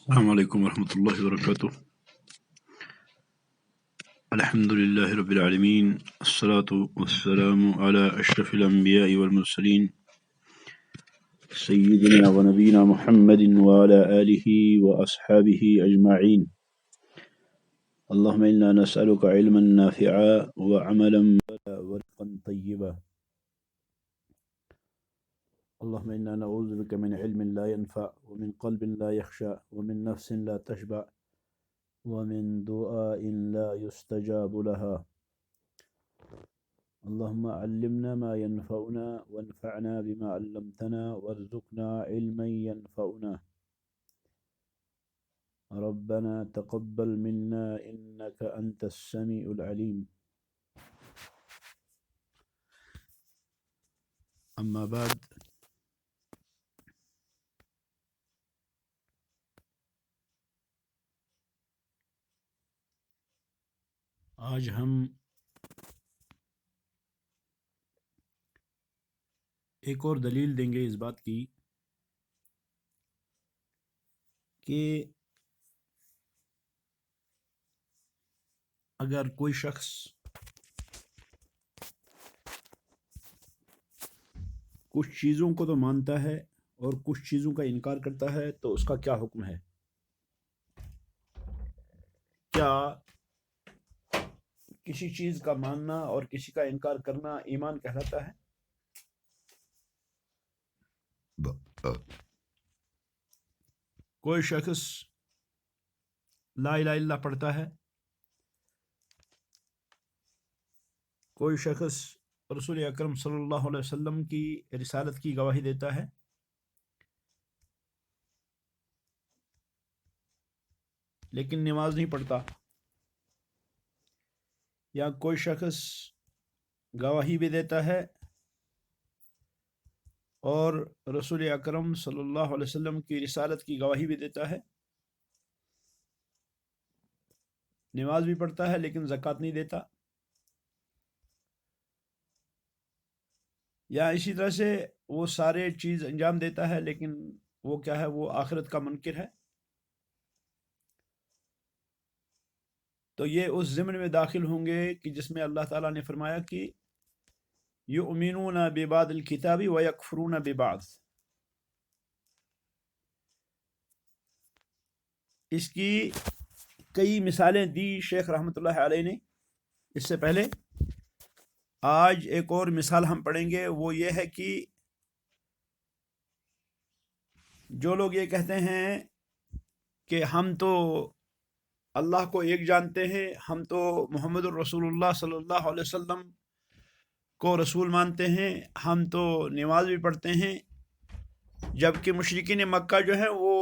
السلام علیکم ورحمۃ اللہ وبرکاتہ۔ الحمد للہ رب العالمین، الصلاۃ والسلام علی اشرف الانبیاء والمرسلین سیدنا و نبینا محمد وعلی آلہ واصحابہ اجمعین۔ اللہم انا نسألک علما نافعا وعملا مبارکا ورزقا طیبا۔ اللہم انا نعوذ بک من علم لا ينفع ومن قلب لا يخشع ومن نفس لا تشبع ومن دعاء لا يستجاب لها۔ اللهم علمنا ما ينفعنا وانفعنا بما علمتنا وارزقنا علما ينفعنا، ربنا تقبل منا إنك أنت السميع العليم۔ اما بعد، آج ہم ایک اور دلیل دیں گے اس بات کی کہ اگر کوئی شخص کچھ چیزوں کو تو مانتا ہے اور کچھ چیزوں کا انکار کرتا ہے تو اس کا کیا حکم ہے؟ کیا کسی چیز کا ماننا اور کسی کا انکار کرنا ایمان کہلاتا ہے؟ کوئی شخص لا الہ الا اللہ پڑھتا ہے، کوئی شخص رسول اکرم صلی اللہ علیہ وسلم کی رسالت کی گواہی دیتا ہے، لیکن نماز نہیں پڑھتا، یا کوئی شخص گواہی بھی دیتا ہے اور رسول اکرم صلی اللہ علیہ وسلم کی رسالت کی گواہی بھی دیتا ہے، نماز بھی پڑھتا ہے لیکن زکوٰۃ نہیں دیتا، یا اسی طرح سے وہ سارے چیز انجام دیتا ہے لیکن وہ کیا ہے، وہ آخرت کا منکر ہے، تو یہ اس ضمن میں داخل ہوں گے کہ جس میں اللہ تعالیٰ نے فرمایا کہ یؤمنون ببعض الکتاب ویکفرون ببعض۔ اس کی کئی مثالیں دی شیخ رحمۃ اللہ علیہ نے اس سے پہلے۔ آج ایک اور مثال ہم پڑھیں گے، وہ یہ ہے کہ جو لوگ یہ کہتے ہیں کہ ہم تو اللہ کو ایک جانتے ہیں، ہم تو محمد الرسول اللہ صلی اللہ علیہ وسلم کو رسول مانتے ہیں، ہم تو نماز بھی پڑھتے ہیں، جبکہ مشرکین مکہ جو ہیں وہ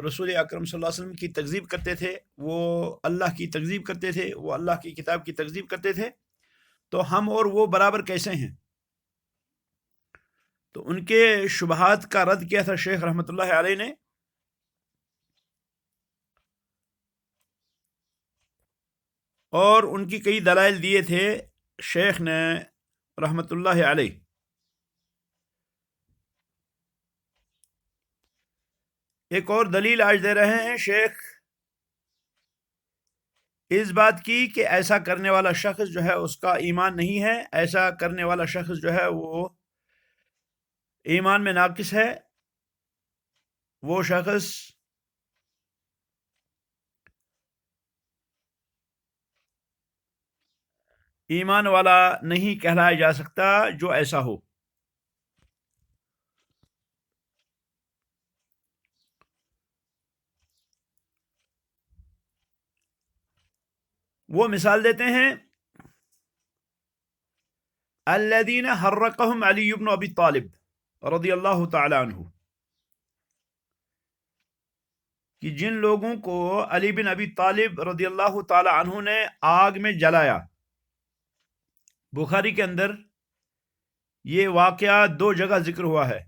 رسول اکرم صلی اللہ علیہ وسلم کی تکذیب کرتے تھے، وہ اللہ کی تکذیب کرتے تھے، وہ اللہ کی کتاب کی تکذیب کرتے تھے، تو ہم اور وہ برابر کیسے ہیں؟ تو ان کے شبہات کا رد کیا تھا شیخ رحمۃ اللہ علیہ نے، اور ان کی کئی دلائل دیے تھے شیخ نے رحمۃ اللہ علیہ۔ ایک اور دلیل آج دے رہے ہیں شیخ اس بات کی کہ ایسا کرنے والا شخص جو ہے اس کا ایمان نہیں ہے، ایسا کرنے والا شخص جو ہے وہ ایمان میں ناقص ہے، وہ شخص ایمان والا نہیں کہلایا جا سکتا جو ایسا ہو۔ وہ مثال دیتے ہیں الذین حرقہم علی بن ابی طالب رضی اللہ تعالی عنہ، کہ جن لوگوں کو علی بن ابی طالب رضی اللہ تعالی عنہ نے آگ میں جلایا۔ بخاری کے اندر یہ واقعہ دو جگہ ذکر ہوا ہے۔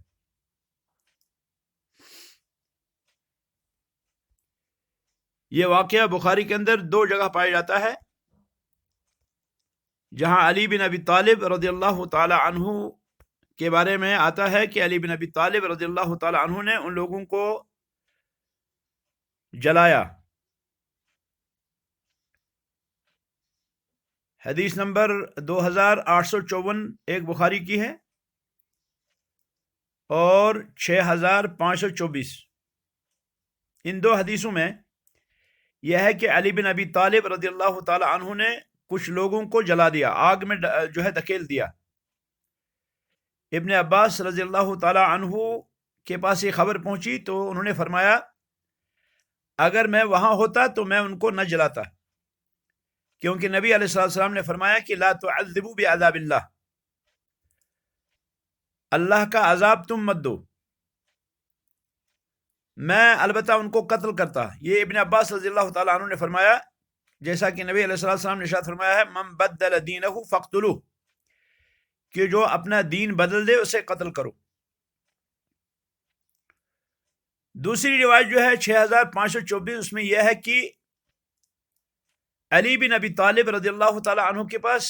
یہ واقعہ بخاری کے اندر دو جگہ پایا جاتا ہے، جہاں علی بن ابی طالب رضی اللہ تعالی عنہ کے بارے میں آتا ہے کہ علی بن ابی طالب رضی اللہ تعالی عنہ نے ان لوگوں کو جلایا۔ حدیث نمبر 2854 ایک بخاری کی ہے اور 6524۔ ان دو حدیثوں میں یہ ہے کہ علی بن ابی طالب رضی اللہ تعالی عنہ نے کچھ لوگوں کو جلا دیا، آگ میں جو ہے دھکیل دیا۔ ابن عباس رضی اللہ تعالی عنہ کے پاس یہ خبر پہنچی تو انہوں نے فرمایا اگر میں وہاں ہوتا تو میں ان کو نہ جلاتا، کیونکہ نبی علیہ السلام نے فرمایا کہ لا تعذبوا بعذاب اللہ، اللہ کا عذاب تم مت دو، میں البتہ ان کو قتل کرتا۔ یہ ابن عباس رضی اللہ تعالیٰ عنہ نے فرمایا، جیسا کہ نبی علیہ السلام نے ارشاد فرمایا ہے من بدل دینہ فاقتلوہ، کہ جو اپنا دین بدل دے اسے قتل کرو۔ دوسری روایت جو ہے 6524 اس میں یہ ہے کہ علی بن ابی طالب رضی اللہ تعالی عنہ کے پاس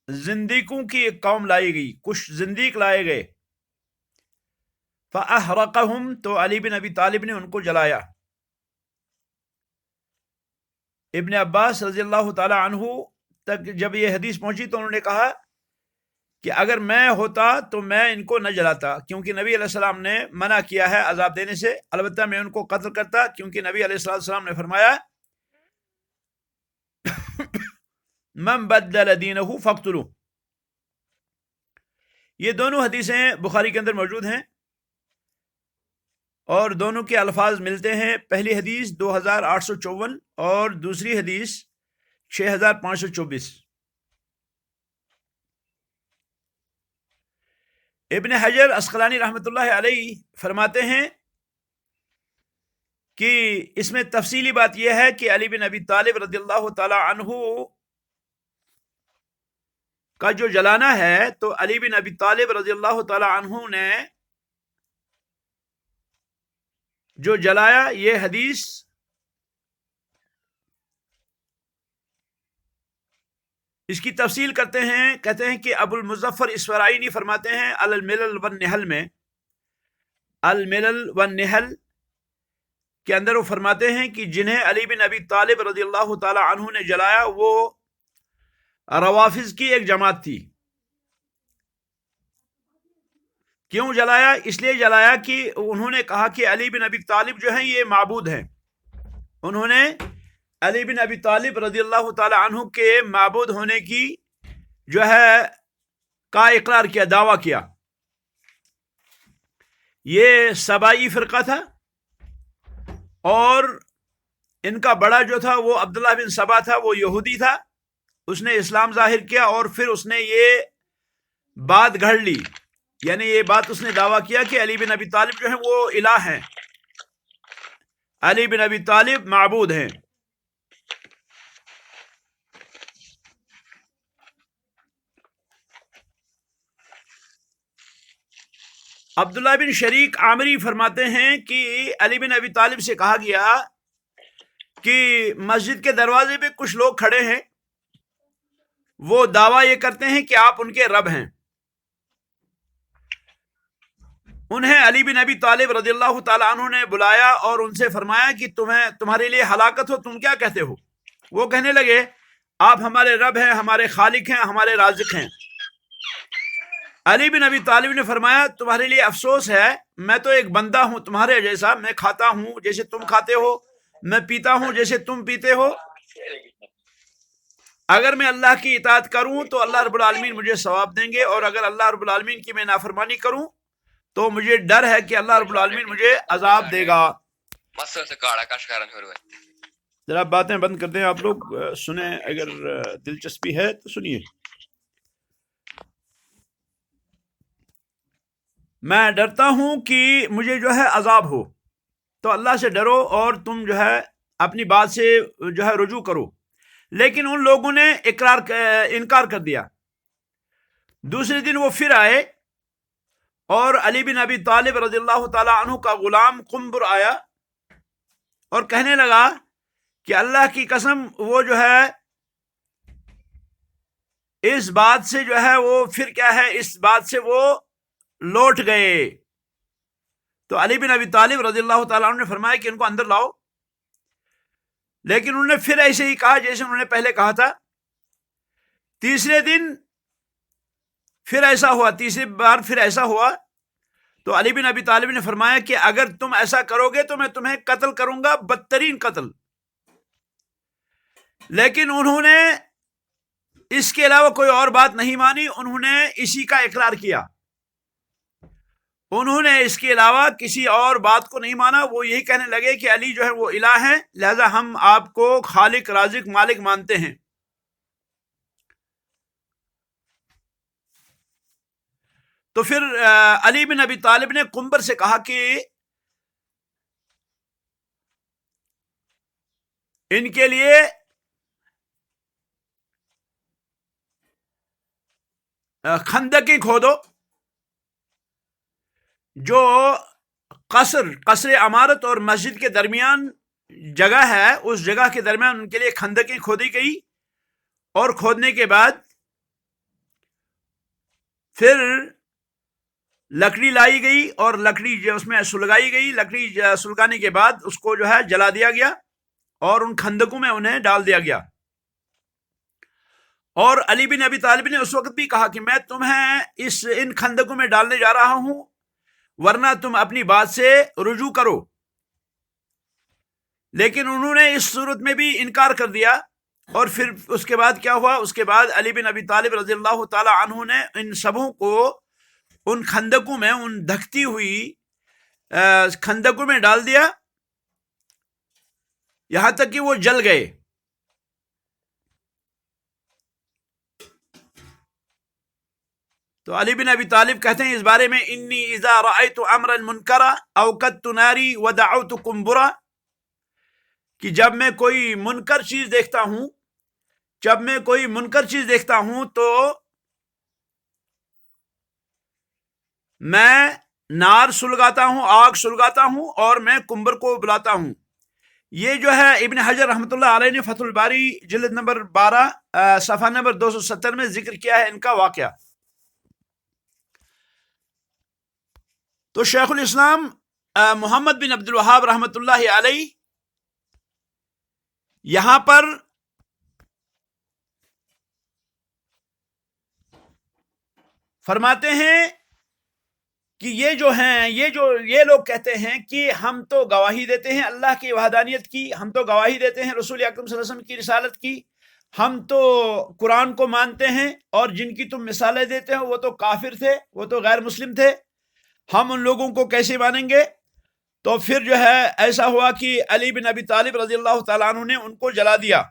زندیقوں کی ایک قوم لائی گئی، کچھ زندیق لائے گئے، فاحرقہم، تو علی بن ابی طالب نے ان کو جلایا۔ ابن عباس رضی اللہ تعالی عنہ تک جب یہ حدیث پہنچی تو انہوں نے کہا کہ اگر میں ہوتا تو میں ان کو نہ جلاتا، کیونکہ نبی علیہ السلام نے منع کیا ہے عذاب دینے سے، البتہ میں ان کو قتل کرتا، کیونکہ نبی علیہ السلام نے فرمایا من بدل دینہ فاقتلوہ۔ یہ دونوں حدیثیں بخاری کے اندر موجود ہیں اور دونوں کے الفاظ ملتے ہیں۔ پہلی حدیث 2854 اور دوسری حدیث 6524۔ ابن حجر عسقلانی رحمۃ اللہ علیہ فرماتے ہیں کہ اس میں تفصیلی بات یہ ہے کہ علی بن ابی طالب رضی اللہ تعالی عنہ کا جو جلانا ہے تو علی بن ابی طالب رضی اللہ تعالی عنہ نے جو جلایا، یہ حدیث اس کی تفصیل کرتے ہیں، کہتے ہیں کہ ابو المظفر اسفرائینی فرماتے ہیں الملل والنحل میں، الملل والنحل کے اندر وہ فرماتے ہیں کہ جنہیں علی بن ابی طالب رضی اللہ تعالی عنہ نے جلایا وہ روافض کی ایک جماعت تھی۔ کیوں جلایا؟ اس لیے جلایا کہ انہوں نے کہا کہ علی بن ابی طالب جو ہیں یہ معبود ہیں، انہوں نے علی بن ابی طالب رضی اللہ تعالی عنہ کے معبود ہونے کی جو ہے کا اقرار کیا، دعویٰ کیا۔ یہ سبائی فرقہ تھا اور ان کا بڑا جو تھا وہ عبداللہ بن سبا تھا، وہ یہودی تھا، اس نے اسلام ظاہر کیا اور پھر اس نے یہ بات گھڑ لی، یعنی یہ بات اس نے دعویٰ کیا کہ علی بن ابی طالب جو ہیں وہ الہ ہیں، علی بن ابی طالب معبود ہیں۔ عبداللہ بن شریک عامری فرماتے ہیں کہ علی بن ابی طالب سے کہا گیا کہ مسجد کے دروازے پہ کچھ لوگ کھڑے ہیں، وہ دعویٰ یہ کرتے ہیں کہ آپ ان کے رب ہیں۔ انہیں علی بن ابی طالب رضی اللہ تعالیٰ عنہ نے بلایا اور ان سے فرمایا کہ تمہارے لیے ہلاکت ہو، تم کیا کہتے ہو؟ وہ کہنے لگے آپ ہمارے رب ہیں، ہمارے خالق ہیں، ہمارے رازق ہیں۔ علی بن ابی طالب نے فرمایا تمہارے لیے افسوس ہے، میں تو ایک بندہ ہوں تمہارے جیسا، میں کھاتا ہوں جیسے تم کھاتے ہو، میں پیتا ہوں جیسے تم پیتے ہو، اگر میں اللہ کی اطاعت کروں تو اللہ رب العالمین مجھے ثواب دیں گے، اور اگر اللہ رب العالمین کی میں نافرمانی کروں تو مجھے ڈر ہے کہ اللہ رب العالمین مجھے عذاب دے گا۔ ذرا باتیں بند کر دیں، آپ لوگ سنیں، اگر دلچسپی ہے تو سنیے۔ میں ڈرتا ہوں کہ مجھے جو ہے عذاب ہو، تو اللہ سے ڈرو اور تم جو ہے اپنی بات سے جو ہے رجوع کرو۔ لیکن ان لوگوں نے انکار کر دیا۔ دوسرے دن وہ پھر آئے اور علی بن ابی طالب رضی اللہ تعالی عنہ کا غلام قنبر آیا اور کہنے لگا کہ اللہ کی قسم وہ جو ہے اس بات سے جو ہے وہ پھر کیا ہے، اس بات سے وہ لوٹ گئے۔ تو علی بن ابی طالب رضی اللہ تعالیٰ عنہ نے فرمایا کہ ان کو اندر لاؤ۔ لیکن انہوں نے پھر ایسے ہی کہا جیسے انہوں نے پہلے کہا تھا. تیسرے دن پھر ایسا ہوا, تیسری بار پھر ایسا ہوا تو علی بن ابی طالب نے فرمایا کہ اگر تم ایسا کرو گے تو میں تمہیں قتل کروں گا, بدترین قتل. لیکن انہوں نے اس کے علاوہ کوئی اور بات نہیں مانی, انہوں نے اسی کا اقرار کیا, انہوں نے اس کے علاوہ کسی اور بات کو نہیں مانا. وہ یہی کہنے لگے کہ علی جو ہے وہ الہ ہے, لہذا ہم آپ کو خالق, رازق, مالک مانتے ہیں. تو پھر علی بن ابی طالب نے قنبر سے کہا کہ ان کے لیے خندقیں کھودو, جو قصر عمارت اور مسجد کے درمیان جگہ ہے, اس جگہ کے درمیان ان کے لیے خندقیں کھودی گئی, اور کھودنے کے بعد پھر لکڑی لائی گئی اور لکڑی جو اس میں سلگائی گئی. لکڑی سلگانے کے بعد اس کو جو ہے جلا دیا گیا اور ان خندقوں میں انہیں ڈال دیا گیا. اور علی بن ابی طالب نے اس وقت بھی کہا کہ میں تمہیں ان خندقوں میں ڈالنے جا رہا ہوں, ورنہ تم اپنی بات سے رجوع کرو. لیکن انہوں نے اس صورت میں بھی انکار کر دیا. اور پھر اس کے بعد کیا ہوا, اس کے بعد علی بن ابی طالب رضی اللہ تعالی عنہ نے ان سبوں کو ان خندقوں میں, ان دھکتی ہوئی خندقوں میں ڈال دیا, یہاں تک کہ وہ جل گئے. تو علی بن ابی طالب کہتے ہیں اس بارے میں, انی اذا رأیت امرا منکرا اوقدت ناری ودعوت قنبرا, کہ جب میں کوئی منکر چیز دیکھتا ہوں تو میں نار سلگاتا ہوں, آگ سلگاتا ہوں, اور میں قنبر کو بلاتا ہوں. یہ جو ہے ابن حجر رحمۃ اللہ علیہ نے فتح الباری جلد نمبر 12 صفحہ نمبر 270 میں ذکر کیا ہے ان کا واقعہ. تو شیخ الاسلام محمد بن عبد الوہاب رحمۃ اللہ علیہ یہاں پر فرماتے ہیں کہ یہ لوگ کہتے ہیں کہ ہم تو گواہی دیتے ہیں اللہ کی وحدانیت کی, ہم تو گواہی دیتے ہیں رسول اکرم صلی اللہ علیہ وسلم کی رسالت کی, ہم تو قرآن کو مانتے ہیں, اور جن کی تم مثالیں دیتے ہو وہ تو کافر تھے, وہ تو غیر مسلم تھے, ہم ان لوگوں کو کیسے مانیں گے. تو پھر جو ہے ایسا ہوا کہ علی بن ابی طالب رضی اللہ تعالیٰ عنہ نے ان کو جلا دیا.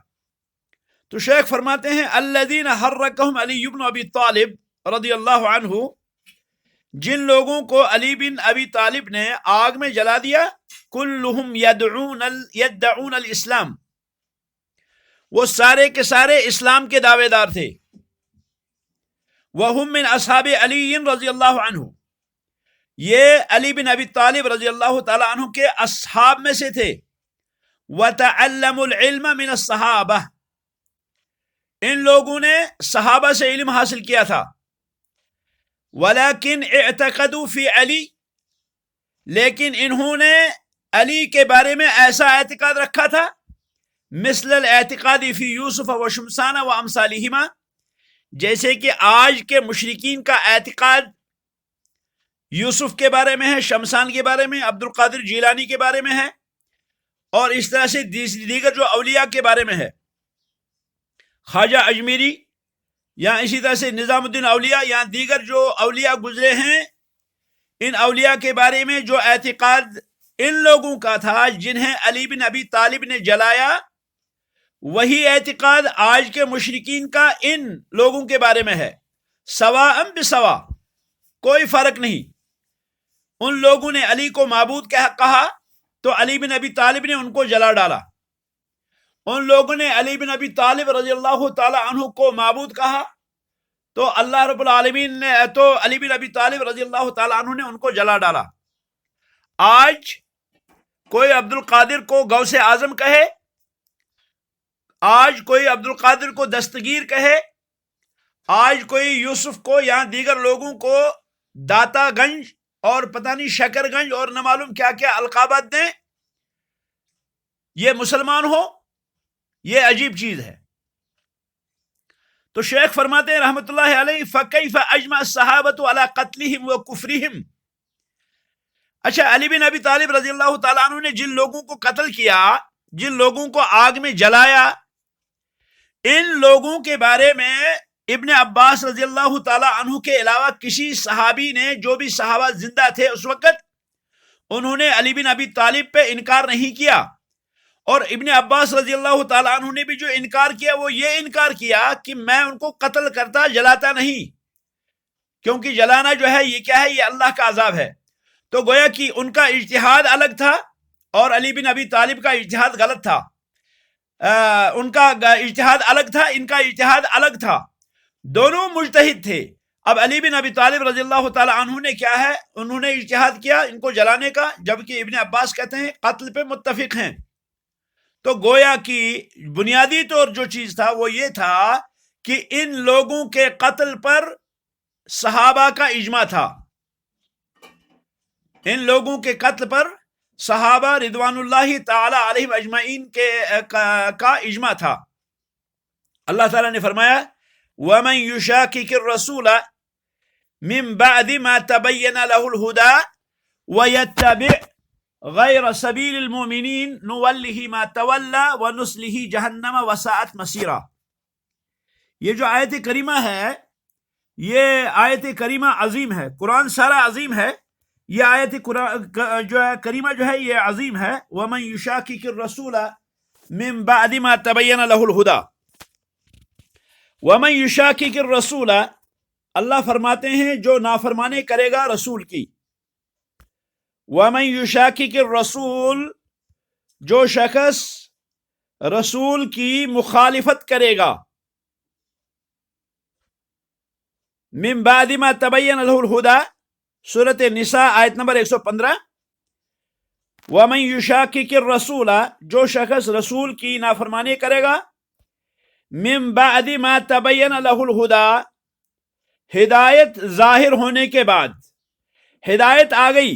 تو شیخ فرماتے ہیں الذین حرکہم علی بن ابی طالب رضی اللہ عنہ, جن لوگوں کو علی بن ابی طالب نے آگ میں جلا دیا, کلہم یدعون الاسلام, وہ سارے کے سارے اسلام کے دعوے دار تھے. وہم من اصحاب علی رضی اللہ عنہ, یہ علی بن ابی طالب رضی اللہ تعالی عنہ کے اصحاب میں سے تھے. وتعلموا العلم من الصحابہ, ان لوگوں نے صحابہ سے علم حاصل کیا تھا. ولیکن اعتقدوا فی علی, لیکن انہوں نے علی کے بارے میں ایسا اعتقاد رکھا تھا, مثل الاعتقاد فی یوسف و شمسان و امثالہما, جیسے کہ آج کے مشرکین کا اعتقاد یوسف کے بارے میں ہے, شمسان کے بارے میں, عبد القادر جیلانی کے بارے میں ہے, اور اس طرح سے دیگر جو اولیاء کے بارے میں ہے, خواجہ اجمیری, یا اسی طرح سے نظام الدین اولیاء, یا دیگر جو اولیاء گزرے ہیں, ان اولیاء کے بارے میں جو اعتقاد ان لوگوں کا تھا جنہیں علی بن ابی طالب نے جلایا, وہی اعتقاد آج کے مشرکین کا ان لوگوں کے بارے میں ہے. سواء بسوا, کوئی فرق نہیں. ان لوگوں نے علی کو معبود کہا تو علی بن ابی طالب نے ان کو جلا ڈالا. ان لوگوں نے علی بن ابی طالب رضی اللہ تعالی عنہ کو معبود کہا تو اللہ رب العالمین نے, تو علی بن ابی طالب رضی اللہ تعالی عنہ نے ان کو جلا ڈالا. آج کوئی عبد القادر کو غوث اعظم کہے, آج کوئی عبد القادر کو دستگیر کہے, آج کوئی یوسف کو یا دیگر لوگوں کو داتا گنج اور پتہ نہیں شکر گنج اور نہ معلوم کیا کیا القابات دیں, یہ مسلمان ہو یہ عجیب چیز ہے. تو شیخ فرماتے ہیں رحمۃ اللہ علیہ فکیف اجمع الصحابۃ علی قتلہم و کفرہم. اچھا، علی بن ابی طالب رضی اللہ تعالیٰ عنہ نے جن لوگوں کو قتل کیا، جن لوگوں کو آگ میں جلایا، ان لوگوں کے بارے میں ابن عباس رضی اللہ تعالیٰ عنہ کے علاوہ کسی صحابی نے، جو بھی صحابہ زندہ تھے اس وقت، انہوں نے علی بن ابی طالب پہ انکار نہیں کیا. اور ابن عباس رضی اللہ تعالیٰ عنہ نے بھی جو انکار کیا وہ یہ انکار کیا کہ میں ان کو قتل کرتا، جلاتا نہیں، کیونکہ جلانا جو ہے یہ کیا ہے، یہ اللہ کا عذاب ہے. تو گویا کہ ان کا اجتہاد الگ تھا اور علی بن ابی طالب کا اجتہاد غلط تھا. ان کا اجتہاد الگ تھا، ان کا اجتہاد الگ تھا، دونوں مجتہد تھے. اب علی بن ابی طالب رضی اللہ تعالی عنہ نے کیا ہے، انہوں نے اجتہاد کیا ان کو جلانے کا، جبکہ ابن عباس کہتے ہیں قتل پہ متفق ہیں. تو گویا کہ بنیادی طور جو چیز تھا وہ یہ تھا کہ ان لوگوں کے قتل پر صحابہ کا اجماع تھا، ان لوگوں کے قتل پر صحابہ رضوان اللہ تعالی علیہم اجمعین کا اجماع تھا. اللہ تعالیٰ نے فرمایا وَمَن يُشَاكِكِ الرَّسُولَ مِن بَعْدِ مَا تَبَيَّنَ لَهُ الْهُدَى وَيَتَّبِعْ غَيْرَ سَبِيلِ الْمُؤْمِنِينَ نُوَلِّهِ مَا تَوَلَّى وَنُصْلِهِ جَهَنَّمَ وَسَاءَتْ مَصِيرًا. یہ جو آیت کریمہ ہے، یہ آیت کریمہ عظیم ہے. قرآن سارا عظیم ہے، یہ آیت جو ہے کریمہ جو ہے یہ عظیم ہے. وَمَن يُشَاكِكِ الرَّسُولَ مِن بَعْدِ مَا تَبَيَّنَ لَهُ الْهُدَى. وَمَن يُشَاكِكِ الرَّسُولَ، اللہ فرماتے ہیں جو نافرمانی کرے گا رسول کی. وَمَن يُشَاكِكِ الرَّسُولَ، جو شخص رسول کی مخالفت کرے گا. من بعد ما تبین له الهدى، سورۃ النساء آیت نمبر 115. وَمَن يُشَاكِكِ الرَّسُولَ، جو شخص رسول کی نافرمانی کرے گا. من بعد ما تبین له الهدى، ہدایت ظاہر ہونے کے بعد، ہدایت آ گئی،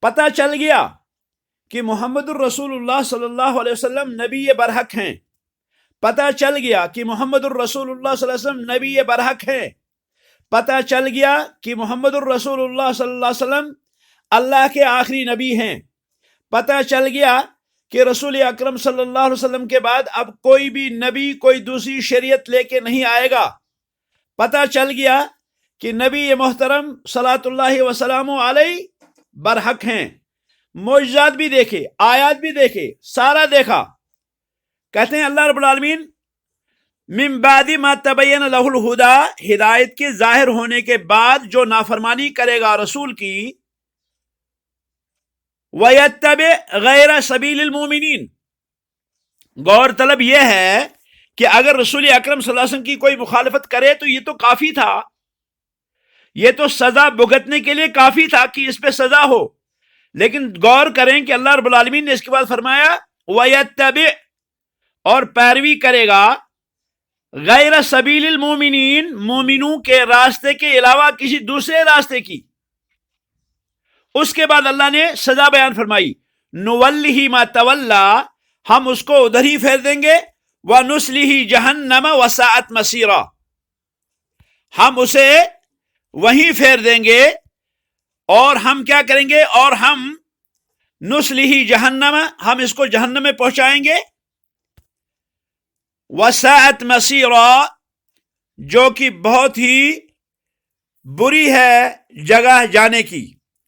پتہ چل گیا کہ محمد الرسول اللہ صلی اللہ علیہ وسلم نبی برحق ہیں، پتہ چل گیا کہ محمد الرسول اللہ صلی اللہ علیہ وسلم نبی برحق ہیں، پتہ چل گیا کہ محمد الرسول اللہ صلی اللہ علیہ وسلم اللہ کے آخری نبی ہیں، پتہ چل گیا کہ رسول اکرم صلی اللہ علیہ وسلم کے بعد اب کوئی بھی نبی کوئی دوسری شریعت لے کے نہیں آئے گا، پتہ چل گیا کہ نبی محترم صلوات اللہ وسلام علیہ برحق ہیں. معجزات بھی دیکھے، آیات بھی دیکھے، سارا دیکھا. کہتے ہیں اللہ رب العالمین من بعد ما تبین له الهدى، ہدایت کے ظاہر ہونے کے بعد جو نافرمانی کرے گا رسول کی، وَيَتَّبِعْ غَيْرَ سَبِيلِ الْمُؤْمِنِينَ، غور طلب یہ ہے کہ اگر رسول اکرم صلی اللہ علیہ وسلم کی کوئی مخالفت کرے تو یہ تو کافی تھا، یہ تو سزا بھگتنے کے لیے کافی تھا کہ اس پہ سزا ہو. لیکن غور کریں کہ اللہ رب العالمین نے اس کے بعد فرمایا وَيَتَّبِعْ، اور پیروی کرے گا غیر سبیل المومنین، مومنوں کے راستے کے علاوہ کسی دوسرے راستے کی. اس کے بعد اللہ نے سزا بیان فرمائی نُوَلِّهِ مَا تَوَلَّى، ہم اس کو ادھر ہی پھیر دیں گے، وَنُصْلِهِ جَهَنَّمَ وَسَاءَتْ مَصِيرًا، ہم اسے وہیں پھیر دیں گے. اور ہم کیا کریں گے، اور ہم نُصْلِهِ جہنم، ہم اس کو جہنم میں پہنچائیں گے. وَسَاءَتْ مَصِيرًا، جو کہ بہت ہی بری ہے جگہ جانے کی.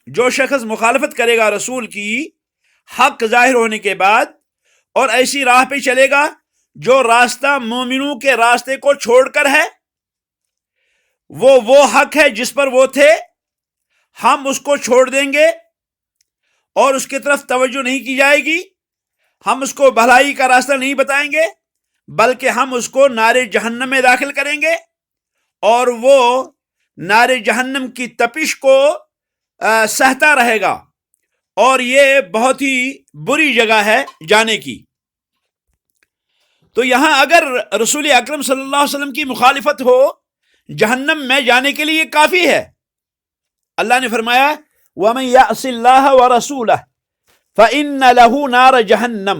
جو شخص مخالفت کرے گا رسول کی حق ظاہر ہونے کے بعد اور ایسی راہ پہ چلے گا جو راستہ مومنوں کے راستے کو چھوڑ کر ہے، وہ حق ہے جس پر وہ تھے، ہم اس کو چھوڑ دیں گے اور اس کی طرف توجہ نہیں کی جائے گی، ہم اس کو بھلائی کا راستہ نہیں بتائیں گے، بلکہ ہم اس کو نار جہنم میں داخل کریں گے اور وہ نار جہنم کی تپش کو سہتا رہے گا، اور یہ بہت ہی بری جگہ ہے جانے کی. تو یہاں اگر رسول اکرم صلی اللہ علیہ وسلم کی مخالفت ہو جہنم میں جانے کے لیے کافی ہے. اللہ نے فرمایا وَمَن يَعْصِ اللَّهَ وَرَسُولَهُ فَإِنَّ لَهُ نَارَ جَهَنَّمَ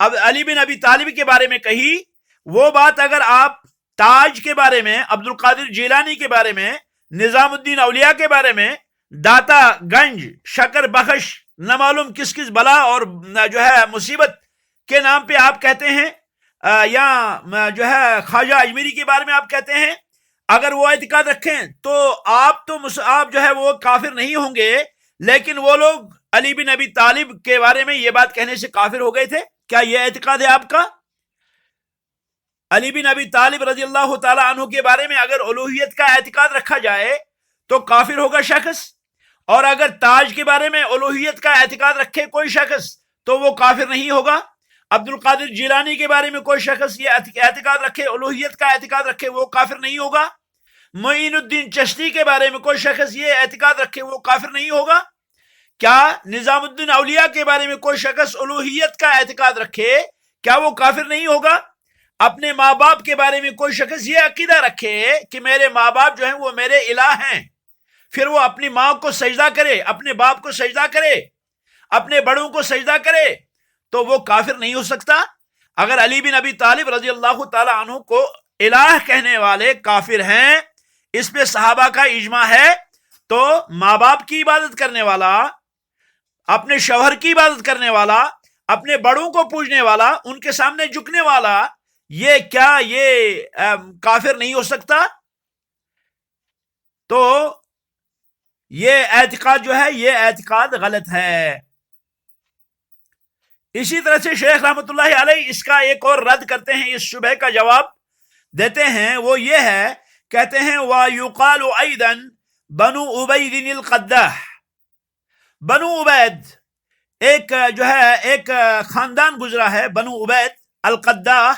اب علی بن ابی طالب کے بارے میں کہی، وہ بات اگر آپ تاج کے بارے میں، عبد القادر جیلانی کے بارے میں، نظام الدین اولیاء کے بارے میں، داتا گنج، شکر بخش، نہ معلوم کس کس بلا اور جو ہے مصیبت کے نام پہ آپ کہتے ہیں، یا جو ہے خواجہ اجمیری کے بارے میں آپ کہتے ہیں، اگر وہ اعتقاد رکھیں تو آپ جو ہے وہ کافر نہیں ہوں گے، لیکن وہ لوگ علی بن ابی طالب کے بارے میں یہ بات کہنے سے کافر ہو گئے تھے. کیا یہ اعتقاد ہے آپ کا؟ علی بن ابی طالب رضی اللہ تعالی عنہ کے بارے میں اگر الوہیت کا اعتقاد رکھا جائے تو کافر ہوگا شخص، اور اگر تاج کے بارے میں الوہیت کا اعتقاد رکھے کوئی شخص تو وہ کافر نہیں ہوگا. عبد القادر جیلانی کے بارے میں کوئی شخص یہ اعتقاد رکھے، الوہیت کا اعتقاد رکھے، وہ کافر نہیں ہوگا. معین الدین چشتی کے بارے میں کوئی شخص یہ اعتقاد رکھے، وہ کافر نہیں ہوگا. کیا نظام الدین اولیاء کے بارے میں کوئی شخص الوہیت کا اعتقاد رکھے، کیا وہ کافر نہیں ہوگا؟ اپنے ماں باپ کے بارے میں کوئی شخص یہ عقیدہ رکھے کہ میرے ماں باپ جو ہیں وہ میرے الہ ہیں، پھر وہ اپنی ماں کو سجدہ کرے، اپنے باپ کو سجدہ کرے، اپنے بڑوں کو سجدہ کرے، تو وہ کافر نہیں ہو سکتا. اگر علی بن ابی طالب رضی اللہ تعالی عنہ کو الہ کہنے والے کافر ہیں، اس پہ صحابہ کا اجماع ہے، تو ماں باپ کی عبادت کرنے والا، اپنے شوہر کی عبادت کرنے والا، اپنے بڑوں کو پوجنے والا، ان کے سامنے جھکنے والا، یہ کافر نہیں ہو سکتا؟ تو یہ اعتقاد جو ہے یہ اعتقاد غلط ہے. اسی طرح سے شیخ رحمۃ اللہ علیہ اس کا ایک اور رد کرتے ہیں، اس شبہ کا جواب دیتے ہیں. وہ یہ ہے، کہتے ہیں وَيُقَالُ أَيْضًا بنو عبید القداح. بنو عبید ایک جو ہے ایک خاندان گزرا ہے، بنو عبید القداح،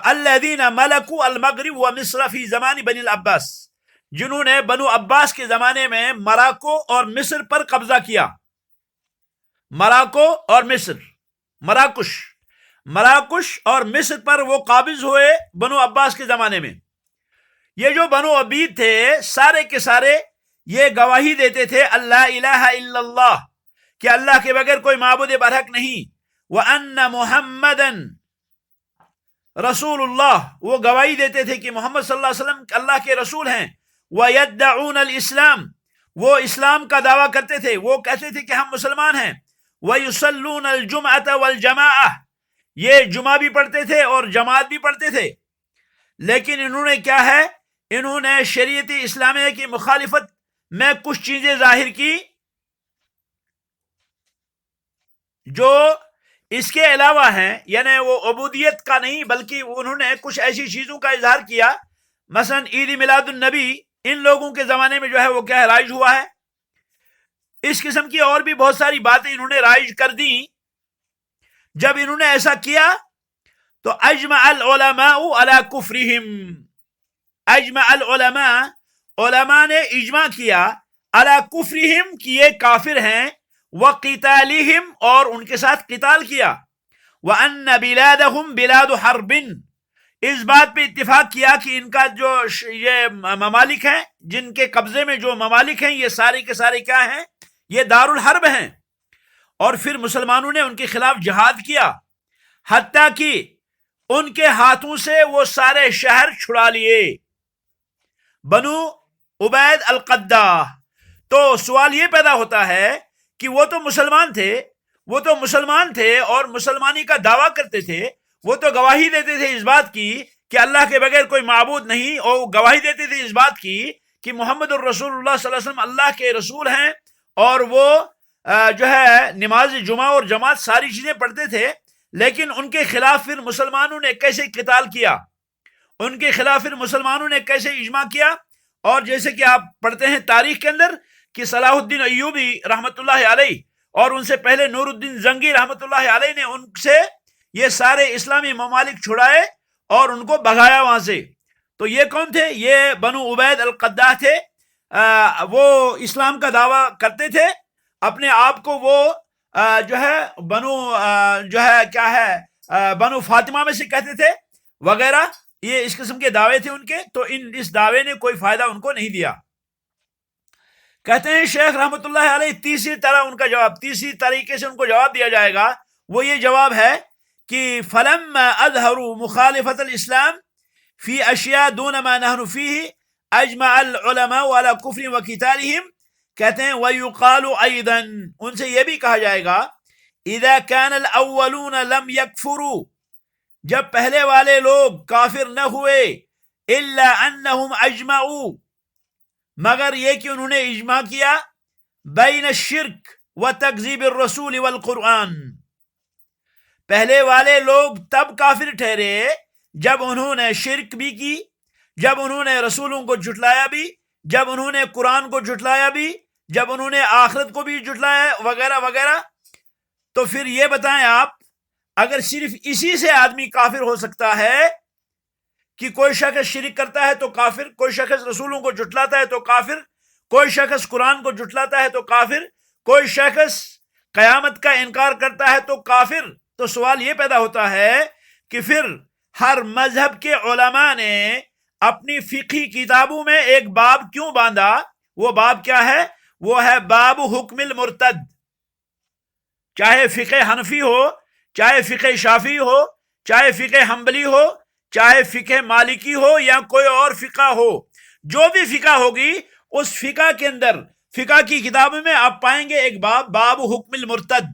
الذین ملکوا المغرب ومصر فی زمان بنی العباس، جنہوں نے بنو عباس کے زمانے میں مراکو اور مصر پر قبضہ کیا. مراکو اور مصر، مراکش اور مصر پر وہ قابض ہوئے بنو عباس کے زمانے میں. یہ جو بنو عبید تھے سارے کے سارے یہ گواہی دیتے تھے اللہ الہ الا اللہ، کہ اللہ کے بغیر کوئی معبود برحق نہیں، وَأَنَّ مُحَمَّدًا رسول اللہ، وہ گواہی دیتے تھے کہ محمد صلی اللہ علیہ وسلم اللہ کے رسول ہیں. وَيَدَّعُونَ الْإِسْلَامِ، وہ اسلام کا دعویٰ کرتے تھے، وہ کہتے تھے کہ ہم مسلمان ہیں. وَيُصَلُّونَ الْجُمْعَةَ وَالْجَمَاعَةَ، یہ جمعہ بھی پڑھتے تھے اور جماعت بھی پڑھتے تھے. لیکن انہوں نے کیا ہے، انہوں نے شریعت اسلامیہ کی مخالفت میں کچھ چیزیں ظاہر کی جو اس کے علاوہ ہیں، یعنی وہ عبودیت کا نہیں بلکہ انہوں نے کچھ ایسی چیزوں کا اظہار کیا. مثلا عید میلاد النبی ان لوگوں کے زمانے میں جو ہے وہ کیا ہے رائج ہوا ہے. اس قسم کی اور بھی بہت ساری باتیں انہوں نے رائج کر دی. جب انہوں نے ایسا کیا تو اجمع العلماء علی کفرہم، اجمع العلماء، علماء نے اجماع کیا علی کفرہم کہ یہ کافر ہیں، وقتالہم، اور ان کے ساتھ قتال کیا، وان بلادہم بلاد حرب، اس بات پہ اتفاق کیا کہ ان کا جو یہ ممالک ہیں، جن کے قبضے میں جو ممالک ہیں، یہ سارے کے سارے کیا ہیں، یہ دار الحرب ہیں. اور پھر مسلمانوں نے ان کے خلاف جہاد کیا، حتیٰ کہ ان کے ہاتھوں سے وہ سارے شہر چھڑا لیے. بنو عبید القداح. تو سوال یہ پیدا ہوتا ہے کہ وہ تو مسلمان تھے اور مسلمانی کا دعویٰ کرتے تھے، وہ تو گواہی دیتے تھے اس بات کی کہ اللہ کے بغیر کوئی معبود نہیں، اور گواہی دیتے تھے اس بات کی کہ محمد الرسول اللہ صلی اللہ علیہ وسلم اللہ کے رسول ہیں، اور وہ جو ہے نماز جمعہ اور جماعت ساری چیزیں پڑھتے تھے. لیکن ان کے خلاف پھر مسلمانوں نے کیسے قتال کیا، ان کے خلاف پھر مسلمانوں نے کیسے اجماع کیا. اور جیسے کہ آپ پڑھتے ہیں تاریخ کے اندر کہ صلاح الدین ایوبی رحمۃ اللہ علیہ اور ان سے پہلے نور الدین زنگی رحمۃ اللہ علیہ نے ان سے یہ سارے اسلامی ممالک چھڑائے اور ان کو بھگایا وہاں سے. تو یہ کون تھے؟ یہ بنو عبید القداح تھے. وہ اسلام کا دعویٰ کرتے تھے، اپنے آپ کو وہ جو ہے بنو جو ہے کیا ہے بنو فاطمہ میں سے کہتے تھے وغیرہ. یہ اس قسم کے دعوے تھے ان کے. تو اس دعوے نے کوئی فائدہ ان کو نہیں دیا. کہتے ہیں شیخ رحمۃ اللہ علیہ تیسری طرح ان کا جواب، تیسری طریقے سے ان کو جواب دیا جائے گا. وہ یہ جواب ہے کہ فلما اظہروا مخالفت الاسلام فی اشیاء دون ما نحن فیہ اجمع العلماء علی کفر وقتالہم، کہتے ہیں ویقال ایضا، ان سے یہ بھی کہا جائے گا اذا كان الاولون لم يكفروا، جب پہلے والے لوگ کافر نہ ہوئے، الا انہم اجمعوا، مگر یہ کہ انہوں نے اجماع کیا، بین الشرک و تکذیب الرسول والقرآن، پہلے والے لوگ تب کافر ٹھہرے جب انہوں نے شرک بھی کی، جب انہوں نے رسولوں کو جھٹلایا بھی، جب انہوں نے قرآن کو جھٹلایا بھی، جب انہوں نے آخرت کو بھی جھٹلایا وغیرہ وغیرہ۔ تو پھر یہ بتائیں آپ، اگر صرف اسی سے آدمی کافر ہو سکتا ہے کہ کوئی شخص شرک کرتا ہے تو کافر، کوئی شخص رسولوں کو جھٹلاتا ہے تو کافر، کوئی شخص قرآن کو جھٹلاتا ہے تو کافر، کوئی شخص قیامت کا انکار کرتا ہے تو کافر، تو سوال یہ پیدا ہوتا ہے کہ پھر ہر مذہب کے علماء نے اپنی فقہی کتابوں میں ایک باب کیوں باندھا؟ وہ باب کیا ہے؟ وہ ہے باب حکم المرتد، چاہے فقہ حنفی ہو، چاہے فقہ شافعی ہو، چاہے فقہ حنبلی ہو، چاہے فقہ مالکی ہو یا کوئی اور فقہ ہو، جو بھی فقہ ہوگی اس فقہ کے اندر، فقہ کی کتابوں میں آپ پائیں گے ایک باب، باب حکم المرتد،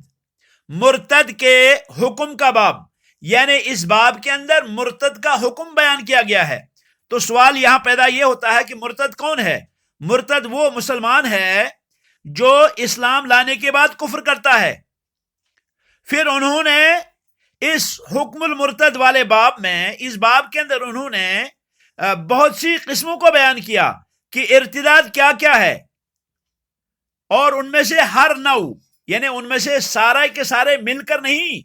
مرتد کے حکم کا باب، یعنی اس باب کے اندر مرتد کا حکم بیان کیا گیا ہے۔ تو سوال یہاں پیدا یہ ہوتا ہے کہ مرتد کون ہے؟ مرتد وہ مسلمان ہے جو اسلام لانے کے بعد کفر کرتا ہے۔ پھر انہوں نے اس حکم المرتد والے باب میں، اس باب کے اندر انہوں نے بہت سی قسموں کو بیان کیا کہ ارتداد کیا کیا ہے، اور ان میں سے ہر نوع، یعنی ان میں سے سارے کے سارے مل کر نہیں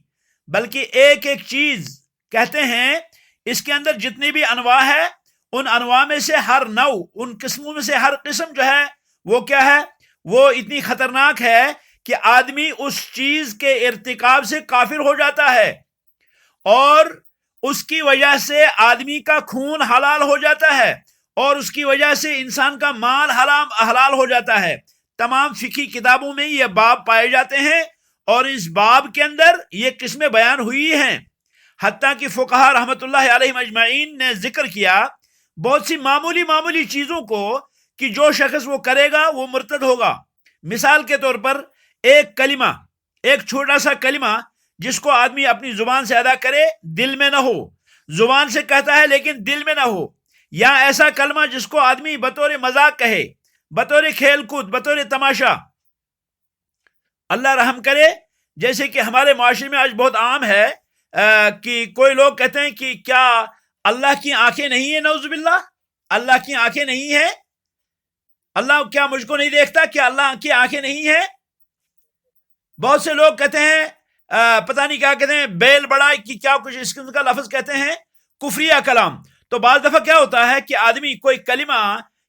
بلکہ ایک ایک چیز کہتے ہیں، اس کے اندر جتنی بھی انواع ہے ان انواع میں سے ہر نوع، ان قسموں میں سے ہر قسم جو ہے وہ کیا ہے؟ وہ اتنی خطرناک ہے کہ آدمی اس چیز کے ارتکاب سے کافر ہو جاتا ہے، اور اس کی وجہ سے آدمی کا خون حلال ہو جاتا ہے، اور اس کی وجہ سے انسان کا مال حلال ہو جاتا ہے۔ تمام فقہی کتابوں میں یہ باب پائے جاتے ہیں، اور اس باب کے اندر یہ قسمیں بیان ہوئی ہیں، حتیٰ کہ فقہاء رحمۃ اللہ علیہم اجمعین نے ذکر کیا بہت سی معمولی چیزوں کو کہ جو شخص وہ کرے گا وہ مرتد ہوگا۔ مثال کے طور پر ایک کلمہ، ایک چھوٹا سا کلمہ جس کو آدمی اپنی زبان سے ادا کرے، دل میں نہ ہو، زبان سے کہتا ہے لیکن دل میں نہ ہو، یا ایسا کلمہ جس کو آدمی بطور مذاق کہے، بطور کھیل کود، بطور تماشا۔ اللہ رحم کرے، جیسے کہ ہمارے معاشرے میں آج بہت عام ہے کہ کوئی لوگ کہتے ہیں کہ کیا اللہ کی آنکھیں نہیں ہیں؟ نعوذ باللہ، اللہ کی آنکھیں نہیں ہیں؟ اللہ کیا مجھ کو نہیں دیکھتا؟ کیا اللہ کی آنکھیں نہیں ہیں؟ بہت سے لوگ کہتے ہیں پتہ نہیں کیا کہتے ہیں، بیل بڑا کی کیا کچھ اس قسم کا لفظ کہتے ہیں، کفریہ کلام۔ تو بعض دفعہ کیا ہوتا ہے کہ آدمی کوئی کلمہ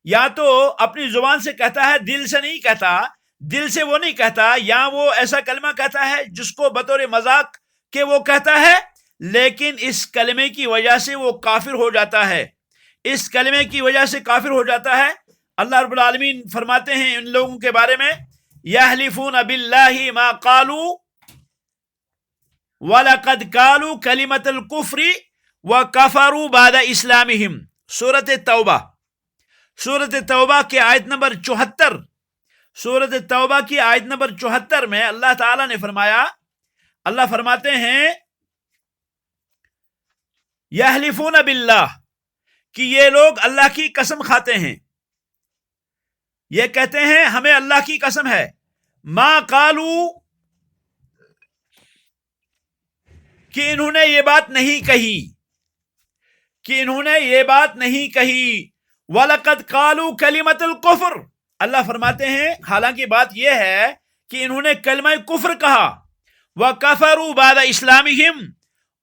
یا تو اپنی زبان سے کہتا ہے، دل سے نہیں کہتا، دل سے وہ نہیں کہتا، یا وہ ایسا کلمہ کہتا ہے جس کو بطور مذاق کہ وہ کہتا ہے، لیکن اس کلمے کی وجہ سے وہ کافر ہو جاتا ہے، اس کلمے کی وجہ سے کافر ہو جاتا ہے۔ اللہ رب العالمین فرماتے ہیں ان لوگوں کے بارے میں، یحلفون باللہ ما قالوا وَلَقَدْ قَالُوا كَلِمَةَ الْكُفْرِ وَكَفَرُوا بَعْدَ إِسْلَامِهِمْ، سورۃ توبہ، سورۃ توبہ کی آیت نمبر 74، سورۃ توبہ کی آیت نمبر 74 میں اللہ تعالیٰ نے فرمایا، اللہ فرماتے ہیں یحلفون باللہ، کہ یہ لوگ اللہ کی قسم کھاتے ہیں، یہ کہتے ہیں ہمیں اللہ کی قسم ہے، ما قالوا، کہ انہوں نے یہ بات نہیں کہی، کہ انہوں نے یہ بات نہیں کہی، وَلَقَدْ قَالُوا كَلِمَةَ الْكُفْرِ، اللہ فرماتے ہیں حالانکہ بات یہ ہے کہ انہوں نے کلمہ کفر کہا، وَكَفَرُوا بَعْدَ إِسْلَامِهِمْ،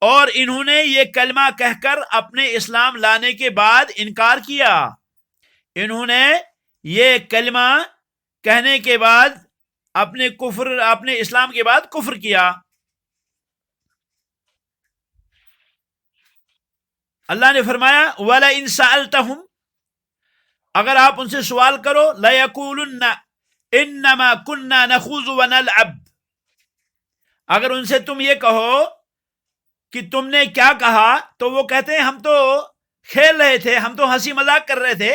اور انہوں نے یہ کلمہ کہہ کر اپنے اسلام لانے کے بعد انکار کیا، انہوں نے یہ کلمہ کہنے کے بعد اپنے اسلام کے بعد کفر کیا۔ اللہ نے فرمایا وَلَئِن سَأَلْتَهُمْ، اگر آپ ان سے سوال کرو، لَيَقُولُنَّ إِنَّمَا كُنَّا نَخُوضُ وَنَلْعَبُ، اگر ان سے تم یہ کہو کہ تم نے کیا کہا تو وہ کہتے ہیں ہم تو کھیل رہے تھے، ہم تو ہنسی مذاق کر رہے تھے.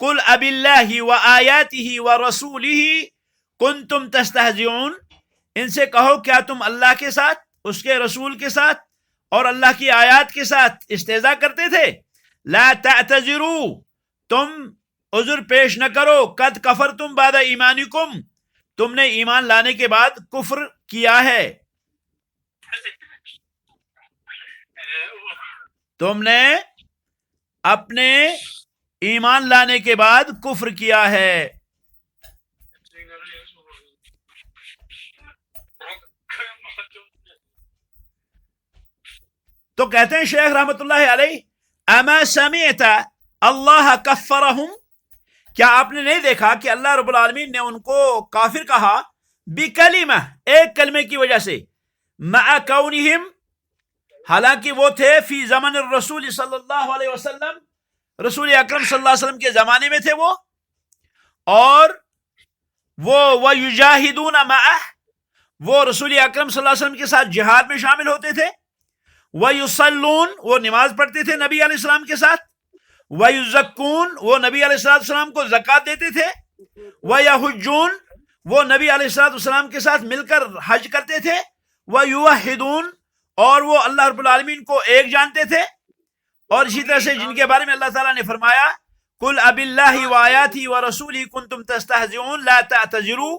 قل اب اللہ وآیاتہ ورسولہ کنتم تستہزئون، ان سے کہو کیا تم اللہ کے ساتھ، اس کے رسول کے ساتھ اور اللہ کی آیات کے ساتھ استہزاء کرتے تھے؟ لا تعتذروا، تم عذر پیش نہ کرو، قد کفرتم بعد ایمانکم، تم نے ایمان لانے کے بعد کفر کیا ہے، تم نے اپنے ایمان لانے کے بعد کفر کیا ہے. تو کہتے ہیں شیخ رحمت اللہ علیہ، اما سمعت اللہ کفرہم، کیا آپ نے نہیں دیکھا کہ اللہ رب العالمین نے ان کو کافر کہا، بکلمہ، ایک کلمے کی وجہ سے، مع کونہم، حالانکہ وہ تھے فی زمن الرسول صلی اللہ علیہ وسلم، رسول اکرم صلی اللہ علیہ وسلم کے زمانے میں تھے وہ، اور وہ وَيُجَاهِدُونَ مَعَهُ، وہ رسول اکرم صلی اللہ علیہ وسلم کے ساتھ جہاد میں شامل ہوتے تھے، وَيُصَلُّونَ، وہ نماز پڑھتے تھے نبی علیہ السلام کے ساتھ، وَيُزَكُّونَ، وہ نبی علیہ السلام کو زکوٰۃ دیتے تھے، وَيَحُجُّونَ، وہ نبی علیہ السلام کے ساتھ مل کر حج کرتے تھے، وَيُوَحِّدُونَ، اور وہ اللہ رب العالمین کو ایک جانتے تھے. اور اسی طرح سے جن کے بارے میں اللہ تعالیٰ نے فرمایا قل اب اللہ وآیاتہ ورسولہ کنتم تستہزئون لا تعتذروا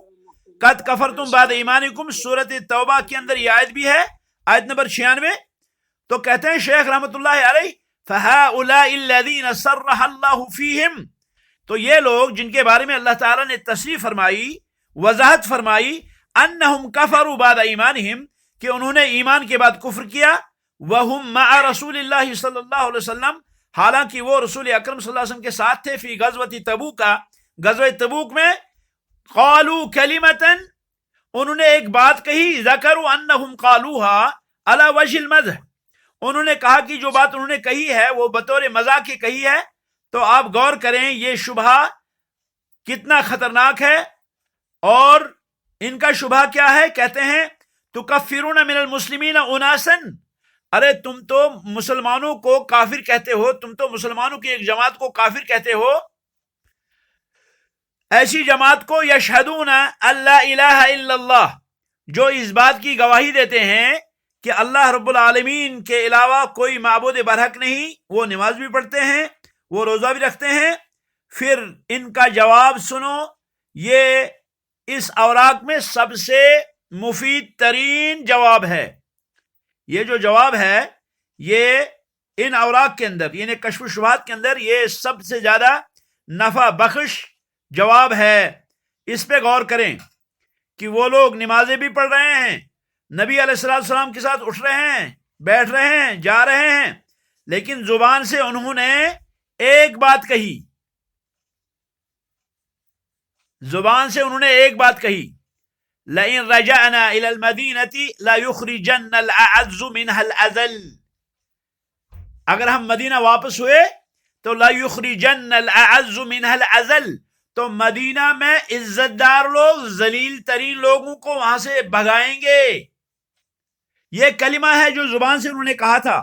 قد کفرتم بعد ایمانکم، سورۃ توبہ کے اندر یہ آیت بھی ہے، آیت نمبر 96. تو کہتے ہیں شیخ رحمت اللہ علیہ، فہؤلاء الذین صرح اللہ فیہم، تو یہ لوگ جن کے بارے میں اللہ تعالیٰ نے تصریح فرمائی، وضاحت فرمائی، انہم کفروا بعد ایمانہم، کہ انہوں نے ایمان کے بعد کفر کیا، وہم مع رسول اللہ صلی اللہ علیہ وسلم، حالانکہ وہ رسول اکرم صلی اللہ علیہ وسلم کے ساتھ تھے، فی غزوۃ تبوک، غزوہ تبوک میں، قالوا کلمۃ، انہوں نے ایک بات کہی، ذکروا انہم قالوها علی وجہ المدح، انہوں نے کہا کہ جو بات انہوں نے کہی ہے وہ بطور مذاق کی کہی ہے. تو آپ غور کریں یہ شبہہ کتنا خطرناک ہے. اور ان کا شبہہ کیا ہے؟ کہتے ہیں تکفرون من المسلمین اناسا، ارے تم تو مسلمانوں کو کافر کہتے ہو، تم تو مسلمانوں کی ایک جماعت کو کافر کہتے ہو، ایسی جماعت کو یشہدون ان لا الہ الا اللہ، جو اس بات کی گواہی دیتے ہیں کہ اللہ رب العالمین کے علاوہ کوئی معبود برحق نہیں، وہ نماز بھی پڑھتے ہیں، وہ روزہ بھی رکھتے ہیں. پھر ان کا جواب سنو، یہ اس اوراق میں سب سے مفید ترین جواب ہے. یہ جو جواب ہے یہ ان اوراق کے اندر، یعنی کشف الشبہات کے اندر، یہ سب سے زیادہ نفع بخش جواب ہے. اس پہ غور کریں کہ وہ لوگ نمازیں بھی پڑھ رہے ہیں، نبی علیہ السلام کے ساتھ اٹھ رہے ہیں، بیٹھ رہے ہیں، جا رہے ہیں، لیکن زبان سے انہوں نے ایک بات کہی، زبان سے انہوں نے ایک بات کہی، لئن رجعنا الى المدینة لیخرجن الاعز منها الاذل، اگر ہم مدینہ واپس ہوئے تو لیخرجن الاعز منها الاذل، تو مدینہ میں عزت دار لوگ ذلیل ترین لوگوں کو وہاں سے بھگائیں گے. یہ کلمہ ہے جو زبان سے انہوں نے کہا تھا،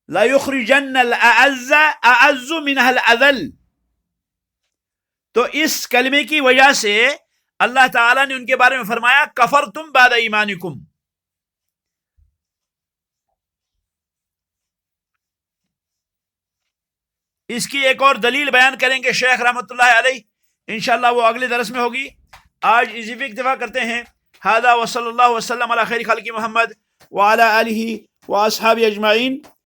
لیخرجن الاعز منها الاذل. تو اس کلمے کی وجہ سے اللہ تعالیٰ نے ان کے بارے میں فرمایا کفرتم بعد ایمانکم. اس کی ایک اور دلیل بیان کریں گے شیخ رحمت اللہ علیہ، انشاءاللہ وہ اگلے درس میں ہوگی. آج اسی پہ اکتفا کرتے ہیں. ھذا وصلی اللہ وسلم علی خیر خلق محمد وعلی آلہ واصحابہ اجمعین.